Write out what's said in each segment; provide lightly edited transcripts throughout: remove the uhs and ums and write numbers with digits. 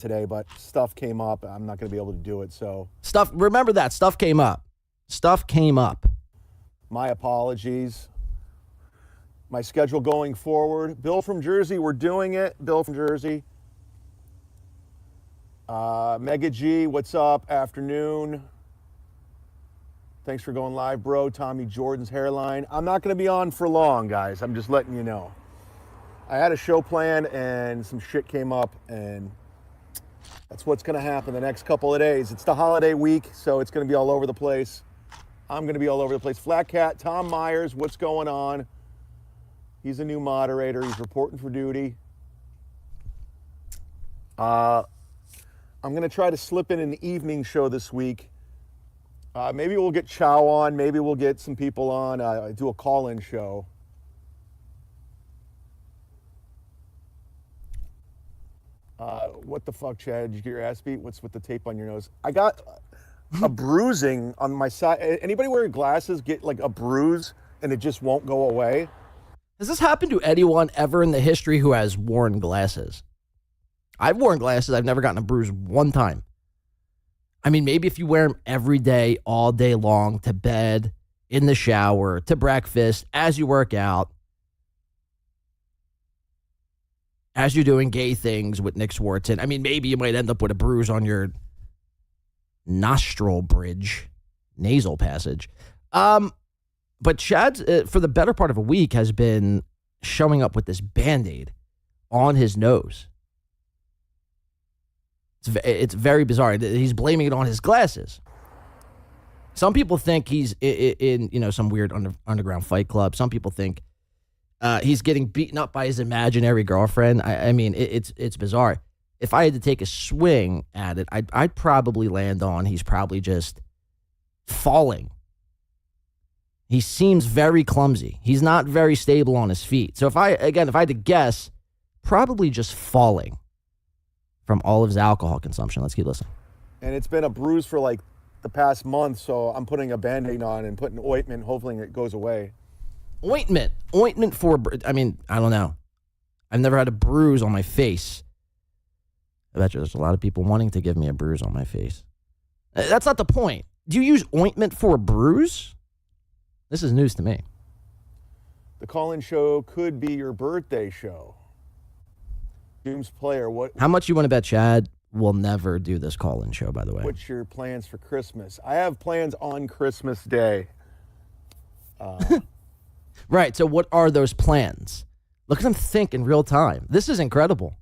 today, but stuff came up. I'm not going to be able to do it. So Remember that stuff came up. Stuff came up. My apologies. My schedule going forward. Bill from Jersey, we're doing it. Bill from Jersey. Mega G, what's up? Afternoon. Thanks for going live, bro. Tommy Jordan's hairline. I'm not going to be on for long, guys. I'm just letting you know. I had a show planned and some shit came up, and that's what's going to happen the next couple of days. It's the holiday week, so it's going to be all over the place. I'm going to be all over the place. Flat Cat, Tom Myers, what's going on? He's a new moderator. He's reporting for duty. I'm going to try to slip in an evening show this week. Maybe we'll get Chow on. Maybe we'll get some people on. Do a call-in show. What the fuck, Chad? Did you get your ass beat? What's with the tape on your nose? I got a bruising on my side. Anybody wearing glasses get like a bruise and it just won't go away? Has this happened to anyone ever in the history who has worn glasses? I've worn glasses. I've never gotten a bruise one time. I mean, maybe if you wear them every day, all day long, to bed, in the shower, to breakfast, as you work out, as you're doing gay things with Nick Swartzen. I mean, maybe you might end up with a bruise on your nostril bridge, nasal passage. But Chad, for the better part of a week, has been showing up with this Band-Aid on his nose. It's very bizarre. He's blaming it on his glasses. Some people think he's in some weird underground fight club. Some people think he's getting beaten up by his imaginary girlfriend. I mean, it's bizarre. If I had to take a swing at it, I'd probably land on he's probably just falling. He seems very clumsy. He's not very stable on his feet. So if I had to guess, probably just falling from all of his alcohol consumption. Let's keep listening. And it's been a bruise for like the past month, so I'm putting a Band-Aid on and putting ointment, hoping it goes away. Ointment for, I mean, I don't know. I've never had a bruise on my face. I bet you there's a lot of people wanting to give me a bruise on my face. That's not the point. Do you use ointment for a bruise? This is news to me. The call-in show could be your birthday show. Dooms player, how much you want to bet Chad will never do this call-in show, by the way? What's your plans for Christmas? I have plans on Christmas Day. Right, so what are those plans? Look at him think in real time. This is incredible.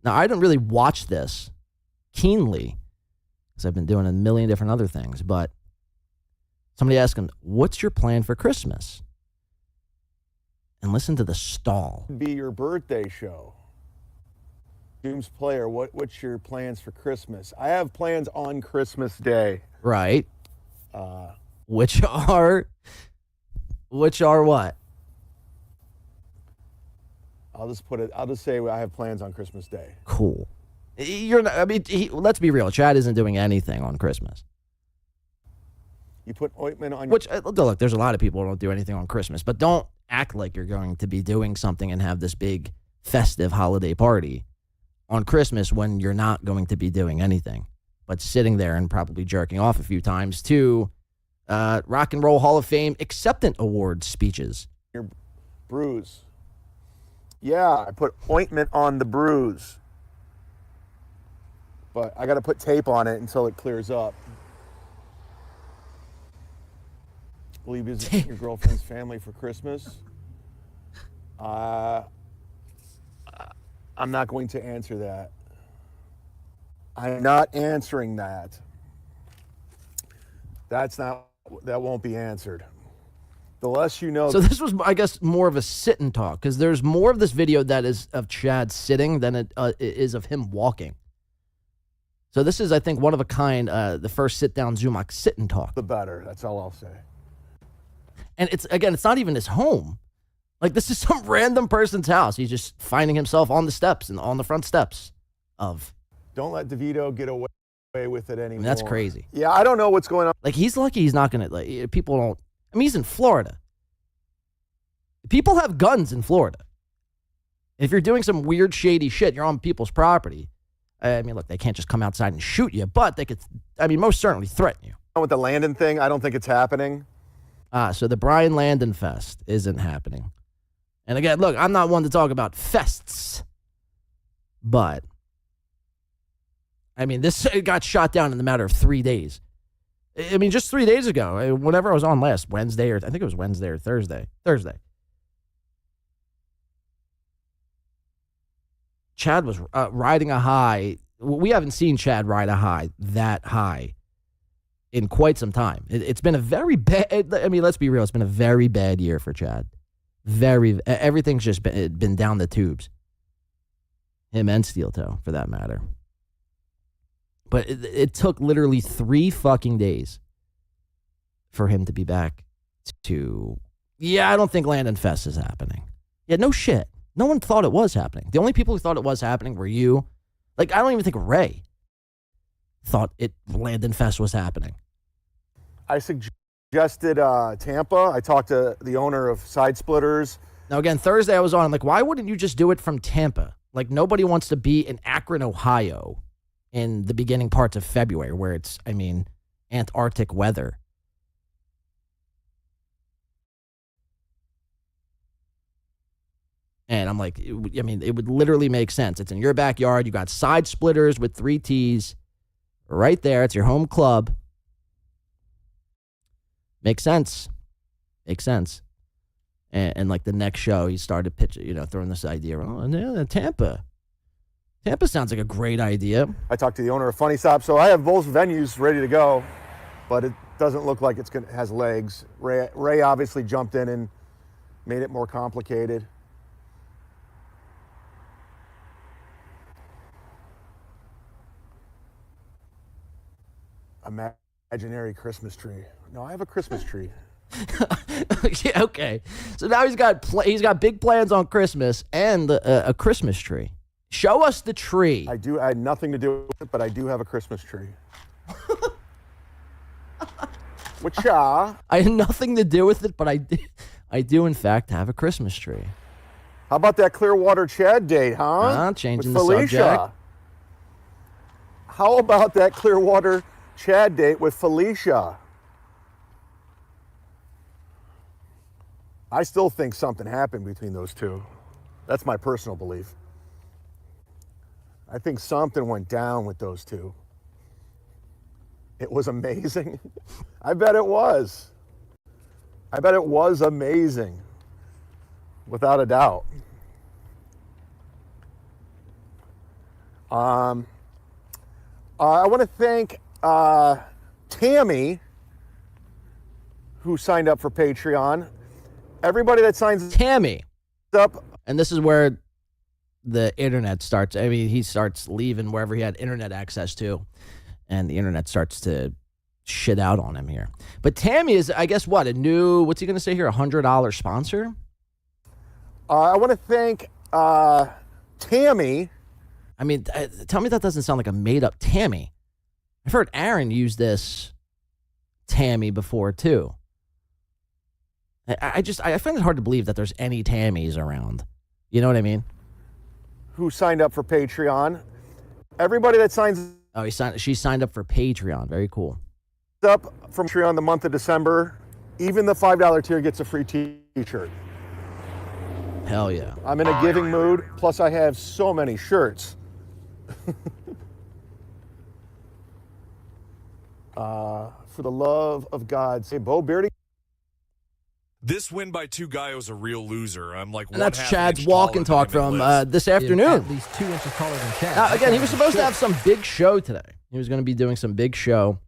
Now, I didn't really watch this keenly because I've been doing a million different other things, but somebody asked him, what's your plan for Christmas? And listen to the stall. Be your birthday show. Dooms player, what's your plans for Christmas? I have plans on Christmas Day. Right. Which are what? I'll just say I have plans on Christmas Day. Cool. Let's be real. Chad isn't doing anything on Christmas. You put ointment on Which, look, there's a lot of people who don't do anything on Christmas, but don't act like you're going to be doing something and have this big festive holiday party on Christmas when you're not going to be doing anything, but sitting there and probably jerking off a few times to Rock and Roll Hall of Fame acceptance award speeches. Your bruise. Yeah, I put ointment on the bruise, but I got to put tape on it until it clears up. Will you visit your girlfriend's family for Christmas? I'm not going to answer that. I'm not answering that. That won't be answered. The less you know. So this was, I guess, more of a sit and talk, because there's more of this video that is of Chad sitting than it is of him walking. So this is, I think, one of a kind, the first sit-down Zumach sit and talk. The better. That's all I'll say. And it's not even his home. Like, this is some random person's house. He's just finding himself on the steps and on the front steps of. Don't let DeVito get away with it anymore. I mean, that's crazy. Yeah, I don't know what's going on. Like, he's lucky he's not going to, like, people don't. I mean, he's in Florida. People have guns in Florida. If you're doing some weird, shady shit, you're on people's property. I mean, look, they can't just come outside and shoot you, but they could, I mean, most certainly threaten you. With the Landon thing, I don't think it's happening. So the Brian Landon Fest isn't happening. And again, look, I'm not one to talk about fests, but I mean, this got shot down in the matter of 3 days. I mean, just 3 days ago, whenever I was on last, Wednesday, or I think it was Wednesday or Thursday. Chad was riding a high. We haven't seen Chad ride a high that high in quite some time. It's been a very bad, I mean, let's be real. It's been a very bad year for Chad. Everything's just been down the tubes. Him and Steel Toe, for that matter. But it took literally 3 fucking days for him to be back to, yeah, I don't think Landon Fest is happening. Yeah, no shit. No one thought it was happening. The only people who thought it was happening were you. Like, I don't even think Ray thought Landon Fest was happening. I suggested Tampa. I talked to the owner of Side Splitters. Now, again, Thursday I was on. I'm like, why wouldn't you just do it from Tampa? Like, nobody wants to be in Akron, Ohio in the beginning parts of February where it's, I mean, Antarctic weather. And I'm like, I mean, it would literally make sense. It's in your backyard. You got Side Splitters with 3 T's right there. It's your home club. Makes sense. And like the next show, he started pitching, throwing this idea around. Oh, yeah, Tampa. Tampa sounds like a great idea. I talked to the owner of Funny Stop, so I have both venues ready to go, but it doesn't look like it has legs. Ray obviously jumped in and made it more complicated. Imaginary Christmas tree. No, I have a Christmas tree. Yeah, okay. So now he's got big plans on Christmas and a Christmas tree. Show us the tree. I had nothing to do with it, but I do have a Christmas tree. Whatcha? I had nothing to do with it, but I do in fact have a Christmas tree. How about that Clearwater Chad date, huh? Changing with the Felicia. subject. How about that Clearwater Chad date with Felicia? I still think something happened between those two. That's my personal belief. I think something went down with those two. It was amazing. I bet it was. I bet it was amazing. Without a doubt. I want to thank Tammy, who signed up for Patreon. Everybody that signs Tammy up. And this is where the internet starts. I mean, he starts leaving wherever he had internet access to, and the internet starts to shit out on him here. But Tammy is, I guess, what's he going to say here, $100 sponsor? I want to thank Tammy. I mean, tell me that doesn't sound like a made-up Tammy. I've heard Aaron use this Tammy before, too. I find it hard to believe that there's any Tammys around. You know what I mean? Who signed up for Patreon. Everybody that signs she signed up for Patreon. Very cool. Up from Patreon the month of December, even the $5 tier gets a free t-shirt. Hell yeah. I'm in a giving mood, plus I have so many shirts. For the love of God. Say, Bo Beardy. This win by two guys was a real loser. I'm like, and that's Chad's walk and talk from this afternoon. At least 2 inches taller than Chad. Again, he was supposed to have some big show today. He was going to be doing some big show.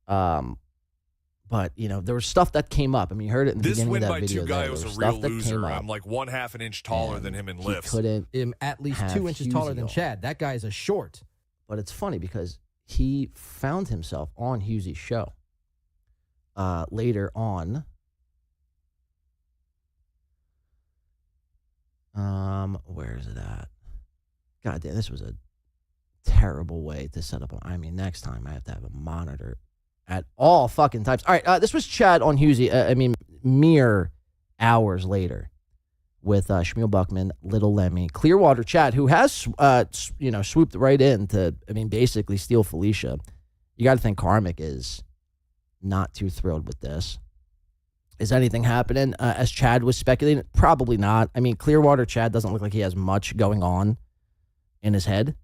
But, there was stuff that came up. I mean, you heard it in the beginning of that video. This win by two guys was a real loser. I'm like 1/2 an inch taller than him in lifts. Couldn't him at least 2 inches taller than Chad. That guy is a short. But it's funny because he found himself on Hughesy's show later on. Where is it at? God damn, this was a terrible way to set up. I mean, next time I have to have a monitor at all fucking times. All right, this was Chad on Hughes. Mere hours later with Shmuel Buckman, Little Lemmy, Clearwater Chad, who has swooped right in to, basically steal Felicia. You got to think Karmic is not too thrilled with this. Is anything happening? As Chad was speculating, probably not. Clearwater Chad doesn't look like he has much going on in his head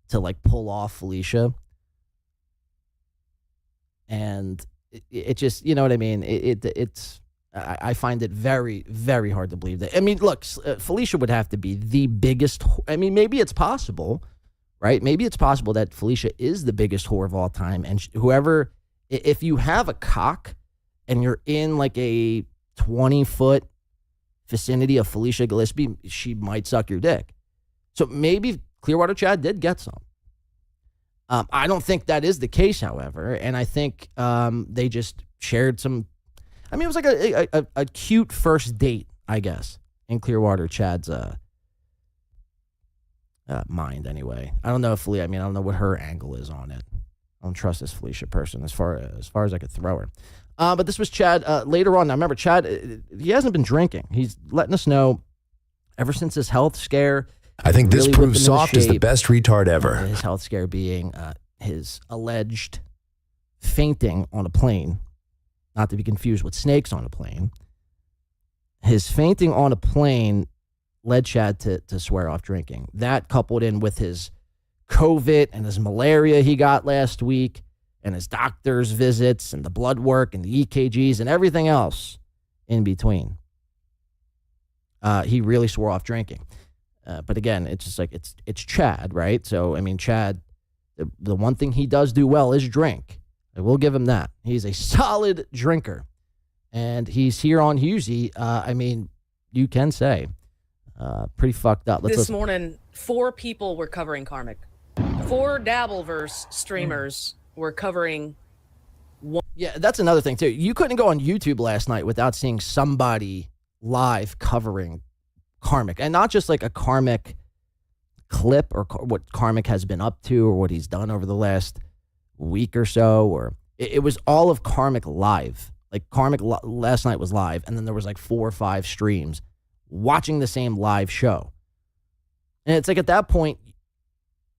to like pull off Felicia. And it just, you know what I mean? It's I find it very, very hard to believe that. Look, Felicia would have to be the biggest. Maybe it's possible, right? Maybe it's possible that Felicia is the biggest whore of all time. And whoever, if you have a cock and you're in like a 20-foot vicinity of Felicia Gillespie, she might suck your dick. So maybe Clearwater Chad did get some. I don't think that is the case, however. And I think they just shared some. It was like a cute first date, I guess, in Clearwater Chad's mind, anyway. I don't know if I don't know what her angle is on it. I don't trust this Felicia person as far as I could throw her. But this was Chad later on. Now, remember, Chad, he hasn't been drinking. He's letting us know ever since his health scare. I think this really proves Soft is the best retard ever. His health scare being his alleged fainting on a plane. Not to be confused with snakes on a plane. His fainting on a plane led Chad to swear off drinking. That coupled in with his COVID and his malaria he got last week and his doctor's visits and the blood work and the EKGs and everything else in between. He really swore off drinking. But again, it's just like it's Chad, right? So, Chad, the one thing he does do well is drink. I will give him that. He's a solid drinker. And he's here on Husey. You can say pretty fucked up. This morning, 4 people were covering Karmic. 4 Dabbleverse streamers were covering one. Yeah, that's another thing, too. You couldn't go on YouTube last night without seeing somebody live covering Karmic. And not just like a Karmic clip or what Karmic has been up to or what he's done over the last week or so, or it was all of Karmic live. Like Karmic last night was live, and then there was like 4 or 5 streams watching the same live show. And it's like at that point,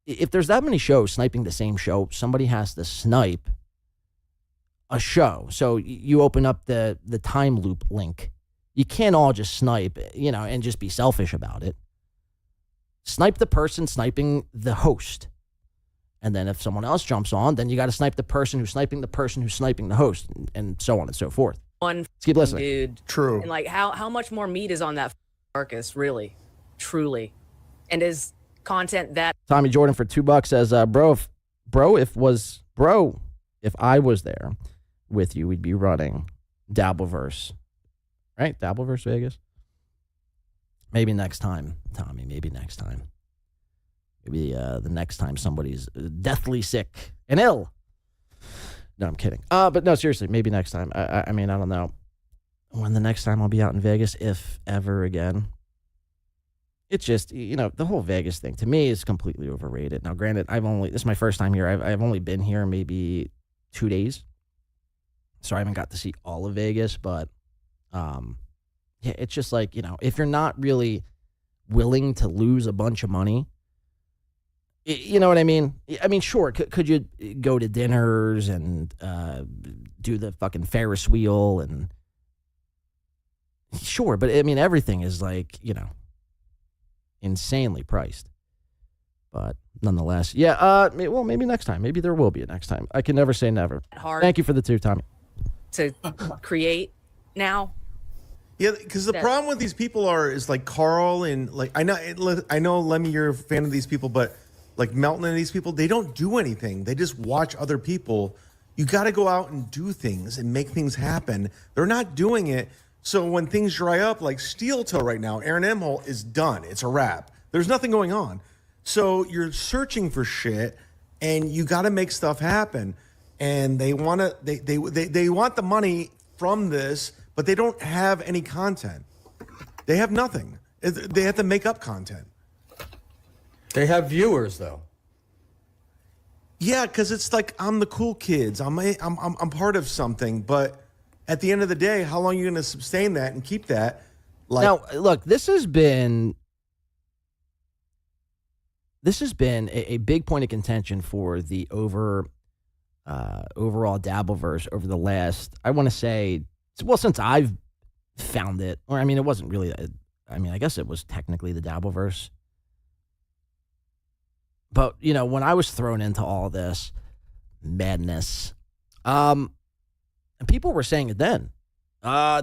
if there's that many shows sniping the same show, somebody has to snipe a show. So you open up the time loop link. You can't all just snipe, and just be selfish about it. Snipe the person sniping the host. And then if someone else jumps on, then you got to snipe the person who's sniping the person who's sniping the host, and so on and so forth. Let's keep listening. Dude. True. And like how much more meat is on that carcass, really, truly, and is content that Tommy Jordan for $2 says, if I was there with you, we'd be running Dabbleverse, right? Dabbleverse Vegas. Maybe next time, Tommy. Maybe next time. Maybe the next time somebody's deathly sick and ill. No, I'm kidding. But no, seriously, maybe next time. I don't know when the next time I'll be out in Vegas, if ever again. It's just, the whole Vegas thing to me is completely overrated. Now, granted, this is my first time here. I've only been here maybe 2 days. So I haven't got to see all of Vegas, but yeah, it's just like, if you're not really willing to lose a bunch of money, you know what I mean? Sure, could you go to dinners and do the fucking Ferris wheel and sure, but everything is like, insanely priced. But nonetheless, yeah, well, maybe next time. Maybe there will be a next time. I can never say never. hard Thank you for the 2, Tommy. to create now. Yeah, because the problem with these people is like Carl and like I know Lemmy, you're a fan of these people, but like Melton and these people, they don't do anything. They just watch other people. You got to go out and do things and make things happen. They're not doing it. So when things dry up, like Steel Toe right now, Aaron Emholt is done. It's a wrap. There's nothing going on. So you're searching for shit, and you got to make stuff happen. And they want to. They want the money from this, but they don't have any content. They have nothing. They have to make up content. They have viewers, though. Yeah, because it's like I'm the cool kids. I'm part of something. But at the end of the day, how long are you going to sustain that and keep that? Now, look, this has been a big point of contention for the overall Dabbleverse over the last, I want to say, well, since I've found it, or I mean, it wasn't really, I guess it was technically the Dabbleverse. But, when I was thrown into all this madness, and people were saying it then,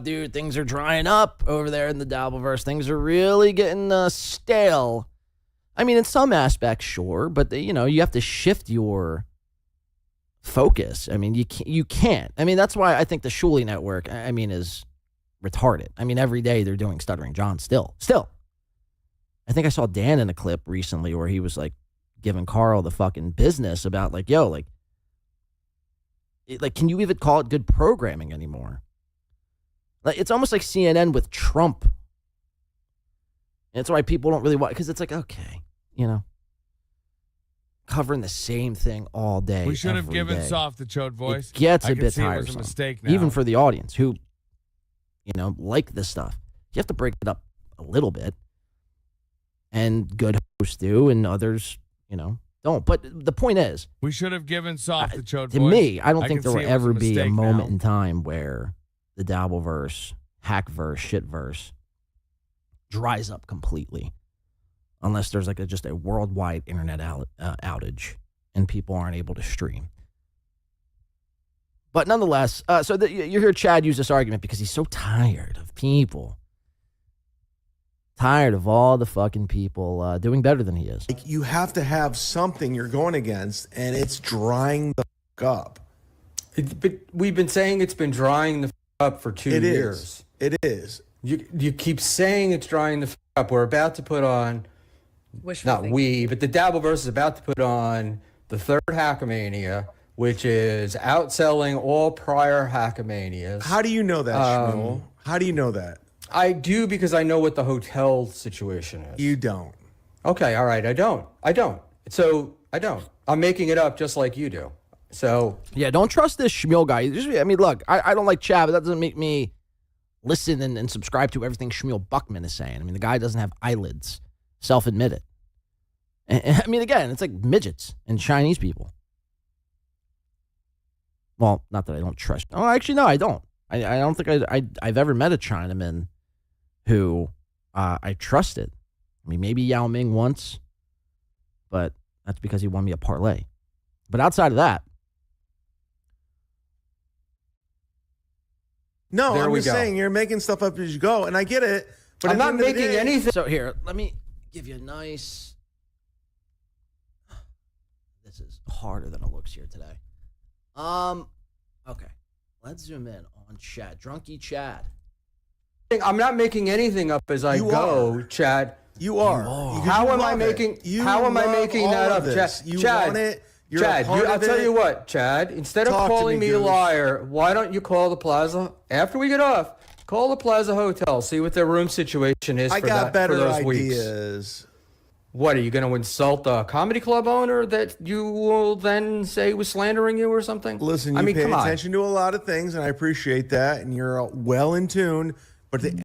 dude, things are drying up over there in the Dabbleverse. Things are really getting stale. I mean, in some aspects, sure, but you have to shift your focus. I mean, you can't. I mean, that's why I think the Shuley Network, is retarded. I mean, every day they're doing Stuttering John still. I think I saw Dan in a clip recently where he was like giving Carl the fucking business about like, yo, can you even call it good programming anymore? Like, it's almost like CNN with Trump. And that's why people don't really watch, because it's like, okay, covering the same thing all day. We should have every given day. Soft the chode voice. It gets I a can bit see tiresome. It was a mistake now. Even for the audience who, like this stuff. You have to break it up a little bit. And good hosts do, and others, don't. But the point is, we should have given Soft the chode voice. To me, I don't think there will can see it was ever be a mistake moment now. in time where the Dabbleverse, Hackverse, Shitverse dries up completely. Unless there's like just a worldwide internet outage and people aren't able to stream. But nonetheless, you hear Chad use this argument because he's so tired of people. Tired of all the fucking people doing better than he is. Like, you have to have something you're going against, and it's drying the up. But we've been saying it's been drying the up for 2 years. It is. You keep saying it's drying the up. We're about to put on, Wishful not thinking. we, but the Dabbleverse is about to put on the third Hackamania, which is outselling all prior Hackamanias. How do you know that, Shmuel? How do you know that? I do, because I know what the hotel situation is. You don't. Okay, all right, I don't. So, I don't. I'm making it up just like you do. So, Yeah, don't trust this Shmuel guy. Look, I don't like Chad, but that doesn't make me listen and subscribe to everything Shmuel Buckman is saying. I mean, the guy doesn't have eyelids. Self-admit it. And, again, it's like midgets and Chinese people. Well, not that I don't trust. Oh, actually, no, I don't. I don't think I've ever met a Chinaman who I trusted. I mean, maybe Yao Ming once, but that's because he won me a parlay. But outside of that, No, There I'm we just go. saying you're making stuff up as you go, and I get it. But I'm at the not end of the making day- anything. so here, let me give you a nice. This is harder than it looks here today. Okay, let's zoom in on Chad, Drunky Chad. I'm not making anything up as I You go, are. Chad. You are. Because How you am I love making? it. You How am I love making all that of up, this. Chad? You Chad, want it. You're a Chad, part I'll of tell it. you what, Chad. Instead of Talk to calling me, me a Goose. liar, why don't you call the Plaza after we get off? Call the Plaza Hotel. See what their room situation is. I for got that, better for those weeks. ideas. What, are you going to insult a comedy club owner that you will then say was slandering you or something? Listen, you I mean, pay come on. attention to a lot of things, and I appreciate that, and you're well in tune. But at the